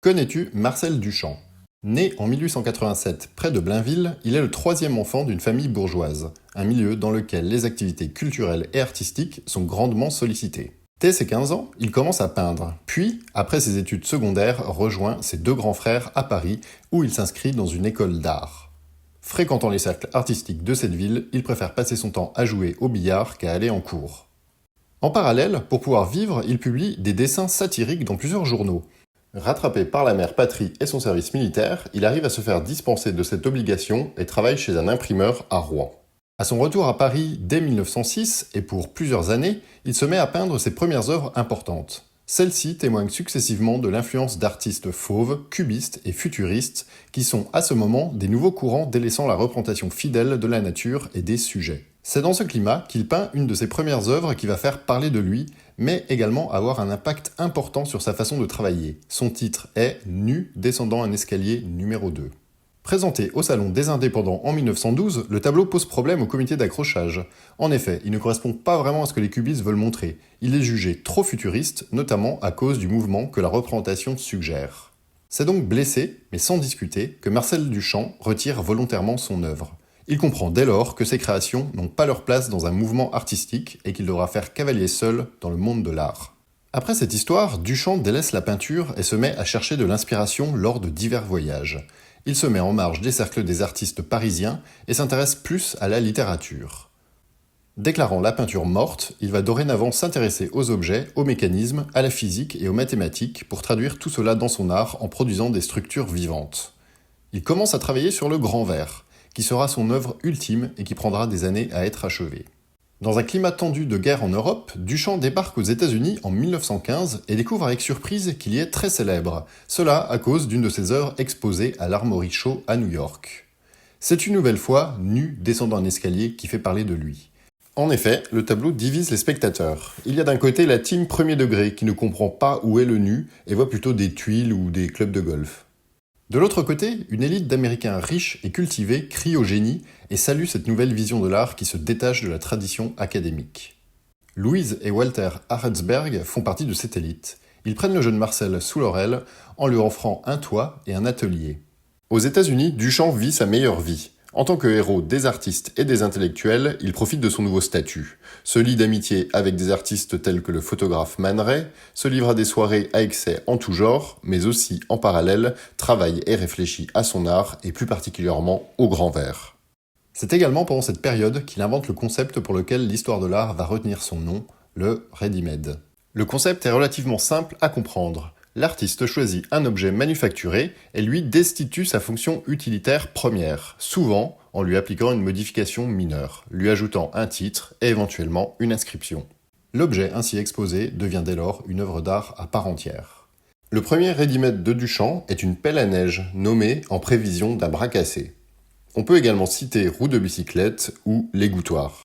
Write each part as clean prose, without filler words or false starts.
Connais-tu Marcel Duchamp? Né en 1887 près de Blainville, il est le troisième enfant d'une famille bourgeoise, un milieu dans lequel les activités culturelles et artistiques sont grandement sollicitées. Dès ses 15 ans, il commence à peindre, puis, après ses études secondaires, rejoint ses deux grands frères à Paris, où il s'inscrit dans une école d'art. Fréquentant les cercles artistiques de cette ville, il préfère passer son temps à jouer au billard qu'à aller en cours. En parallèle, pour pouvoir vivre, il publie des dessins satiriques dans plusieurs journaux. Rattrapé par la mère patrie et son service militaire, il arrive à se faire dispenser de cette obligation et travaille chez un imprimeur à Rouen. À son retour à Paris dès 1906 et pour plusieurs années, il se met à peindre ses premières œuvres importantes. Celles-ci témoignent successivement de l'influence d'artistes fauves, cubistes et futuristes qui sont à ce moment des nouveaux courants délaissant la représentation fidèle de la nature et des sujets. C'est dans ce climat qu'il peint une de ses premières œuvres qui va faire parler de lui, mais également avoir un impact important sur sa façon de travailler. Son titre est « Nu descendant un escalier numéro 2 ». Présenté au Salon des Indépendants en 1912, le tableau pose problème au comité d'accrochage. En effet, il ne correspond pas vraiment à ce que les cubistes veulent montrer. Il est jugé trop futuriste, notamment à cause du mouvement que la représentation suggère. C'est donc blessé, mais sans discuter, que Marcel Duchamp retire volontairement son œuvre. Il comprend dès lors que ses créations n'ont pas leur place dans un mouvement artistique et qu'il devra faire cavalier seul dans le monde de l'art. Après cette histoire, Duchamp délaisse la peinture et se met à chercher de l'inspiration lors de divers voyages. Il se met en marge des cercles des artistes parisiens et s'intéresse plus à la littérature. Déclarant la peinture morte, il va dorénavant s'intéresser aux objets, aux mécanismes, à la physique et aux mathématiques pour traduire tout cela dans son art en produisant des structures vivantes. Il commence à travailler sur le grand verre, qui sera son œuvre ultime et qui prendra des années à être achevée. Dans un climat tendu de guerre en Europe, Duchamp débarque aux États-Unis en 1915 et découvre avec surprise qu'il y est très célèbre, cela à cause d'une de ses œuvres exposées à l'Armory Show à New York. C'est une nouvelle fois Nu descendant un escalier qui fait parler de lui. En effet, le tableau divise les spectateurs. Il y a d'un côté la team premier degré qui ne comprend pas où est le nu et voit plutôt des tuiles ou des clubs de golf. De l'autre côté, une élite d'Américains riches et cultivés crie au génie et salue cette nouvelle vision de l'art qui se détache de la tradition académique. Louise et Walter Arensberg font partie de cette élite. Ils prennent le jeune Marcel sous leur aile en lui offrant un toit et un atelier. Aux États-Unis, Duchamp vit sa meilleure vie. En tant que héros des artistes et des intellectuels, il profite de son nouveau statut, se lie d'amitié avec des artistes tels que le photographe Man Ray, se livre à des soirées à excès en tout genre, mais aussi, en parallèle, travaille et réfléchit à son art et plus particulièrement au grand verre. C'est également pendant cette période qu'il invente le concept pour lequel l'histoire de l'art va retenir son nom, le ready-made. Le concept est relativement simple à comprendre. L'artiste choisit un objet manufacturé et lui destitue sa fonction utilitaire première, souvent en lui appliquant une modification mineure, lui ajoutant un titre et éventuellement une inscription. L'objet ainsi exposé devient dès lors une œuvre d'art à part entière. Le premier ready-made de Duchamp est une pelle à neige nommée en prévision d'un bras cassé. On peut également citer roue de bicyclette ou l'égouttoir.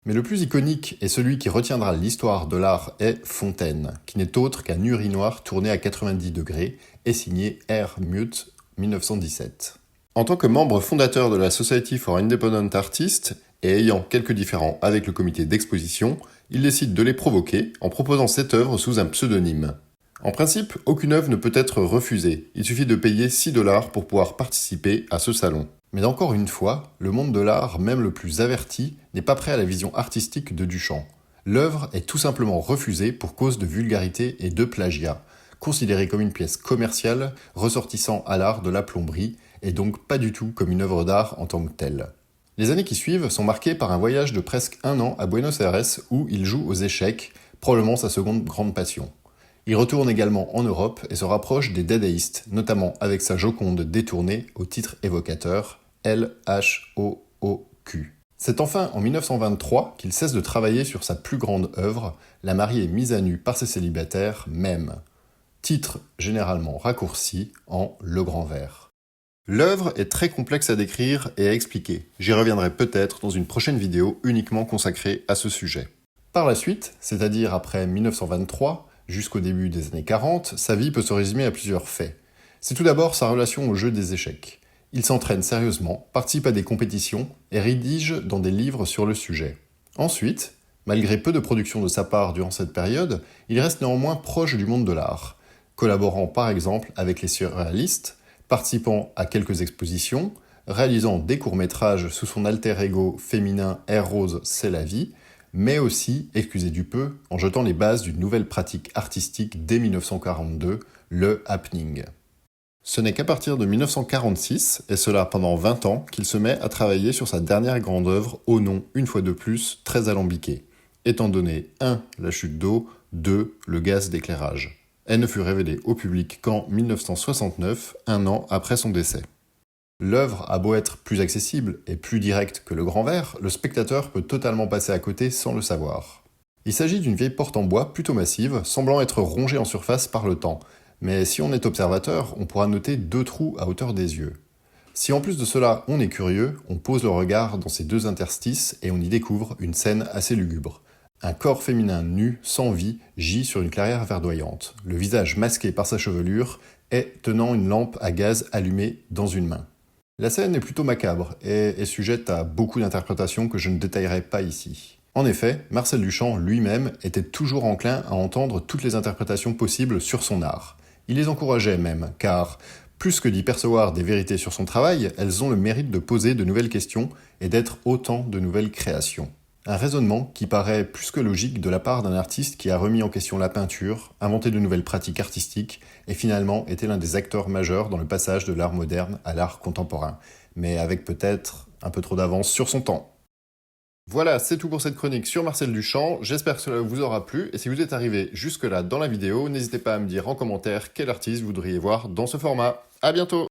Mais le plus iconique et celui qui retiendra l'histoire de l'art est Fontaine, qui n'est autre qu'un urinoir tourné à 90 degrés et signé R. Mute 1917. En tant que membre fondateur de la Society for Independent Artists et ayant quelques différends avec le comité d'exposition, il décide de les provoquer en proposant cette œuvre sous un pseudonyme. En principe, aucune œuvre ne peut être refusée, il suffit de payer 6 $ pour pouvoir participer à ce salon. Mais encore une fois, le monde de l'art, même le plus averti, n'est pas prêt à la vision artistique de Duchamp. L'œuvre est tout simplement refusée pour cause de vulgarité et de plagiat, considérée comme une pièce commerciale ressortissant à l'art de la plomberie, et donc pas du tout comme une œuvre d'art en tant que telle. Les années qui suivent sont marquées par un voyage de presque 1 an à Buenos Aires où il joue aux échecs, probablement sa seconde grande passion. Il retourne également en Europe et se rapproche des dadaïstes, notamment avec sa Joconde détournée au titre évocateur L-H-O-O-Q. C'est enfin en 1923 qu'il cesse de travailler sur sa plus grande œuvre, La mariée mise à nu par ses célibataires, même. Titre généralement raccourci en Le Grand Verre. L'œuvre est très complexe à décrire et à expliquer. J'y reviendrai peut-être dans une prochaine vidéo uniquement consacrée à ce sujet. Par la suite, c'est-à-dire après 1923, jusqu'au début des années 40, sa vie peut se résumer à plusieurs faits. C'est tout d'abord sa relation au jeu des échecs. Il s'entraîne sérieusement, participe à des compétitions et rédige dans des livres sur le sujet. Ensuite, malgré peu de production de sa part durant cette période, il reste néanmoins proche du monde de l'art. collaborant par exemple avec les surréalistes, participant à quelques expositions, réalisant des courts-métrages sous son alter ego féminin Air Rose, c'est la vie, mais aussi, excusez du peu, en jetant les bases d'une nouvelle pratique artistique dès 1942, le happening. Ce n'est qu'à partir de 1946, et cela pendant 20 ans, qu'il se met à travailler sur sa dernière grande œuvre au nom, une fois de plus, très alambiqué, étant donné 1. La chute d'eau, 2. Le gaz d'éclairage. Elle ne fut révélée au public qu'en 1969, un an après son décès. L'œuvre a beau être plus accessible et plus directe que le grand verre, le spectateur peut totalement passer à côté sans le savoir. Il s'agit d'une vieille porte en bois plutôt massive, semblant être rongée en surface par le temps, mais si on est observateur, on pourra noter 2 trous à hauteur des yeux. Si en plus de cela on est curieux, on pose le regard dans ces 2 interstices et on y découvre une scène assez lugubre. Un corps féminin nu, sans vie, gît sur une clairière verdoyante, le visage masqué par sa chevelure et tenant une lampe à gaz allumée dans une main. La scène est plutôt macabre et est sujette à beaucoup d'interprétations que je ne détaillerai pas ici. En effet, Marcel Duchamp lui-même était toujours enclin à entendre toutes les interprétations possibles sur son art. Il les encourageait même, car, plus que d'y percevoir des vérités sur son travail, elles ont le mérite de poser de nouvelles questions et d'être autant de nouvelles créations. Un raisonnement qui paraît plus que logique de la part d'un artiste qui a remis en question la peinture, inventé de nouvelles pratiques artistiques et finalement été l'un des acteurs majeurs dans le passage de l'art moderne à l'art contemporain, mais avec peut-être un peu trop d'avance sur son temps. Voilà, c'est tout pour cette chronique sur Marcel Duchamp, j'espère que cela vous aura plu, et si vous êtes arrivé jusque-là dans la vidéo, n'hésitez pas à me dire en commentaire quel artiste vous voudriez voir dans ce format. À bientôt!